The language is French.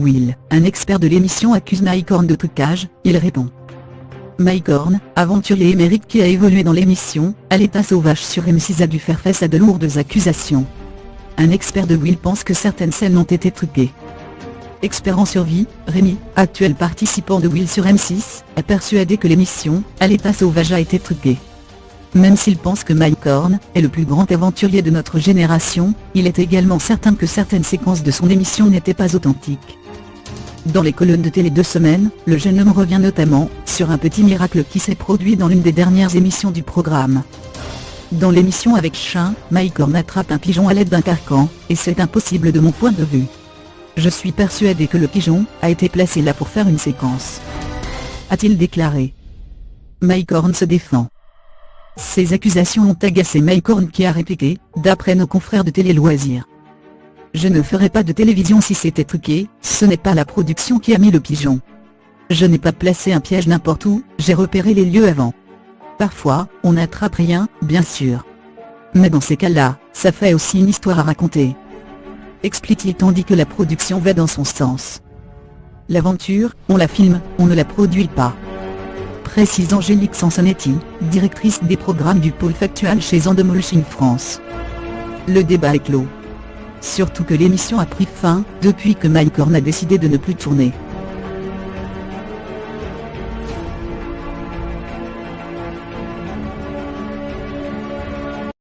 Will, un expert de l'émission, accuse Mike Horn de trucage. Il répond. Mike Horn, aventurier émérite qui a évolué dans l'émission, à l'état sauvage sur M6, a dû faire face à de lourdes accusations. Un expert de Will pense que certaines scènes ont été truquées. Expert en survie, Rémi, actuel participant de Will sur M6, est persuadé que l'émission, à l'état sauvage, a été truquée. Même s'il pense que Mike Horn est le plus grand aventurier de notre génération, il est également certain que certaines séquences de son émission n'étaient pas authentiques. Dans les colonnes de Télé 2 Semaines, le jeune homme revient notamment sur un petit miracle qui s'est produit dans l'une des dernières émissions du programme. Dans l'émission Avec Chien, Mike Horn attrape un pigeon à l'aide d'un carcan, et c'est impossible de mon point de vue. Je suis persuadé que le pigeon a été placé là pour faire une séquence, a-t-il déclaré. Mike Horn se défend. Ces accusations ont agacé Mike Horn, qui a répliqué, d'après nos confrères de Télé Loisirs. Je ne ferais pas de télévision si c'était truqué, ce n'est pas la production qui a mis le pigeon. Je n'ai pas placé un piège n'importe où, j'ai repéré les lieux avant. Parfois, on n'attrape rien, bien sûr. Mais dans ces cas-là, ça fait aussi une histoire à raconter. Explique-t-il, tandis que la production va dans son sens. L'aventure, on la filme, on ne la produit pas. Précise Angélique Sansonetti, directrice des programmes du pôle factuel chez Endemolshing France. Le débat est clos. Surtout que l'émission a pris fin depuis que Mike Horn a décidé de ne plus tourner.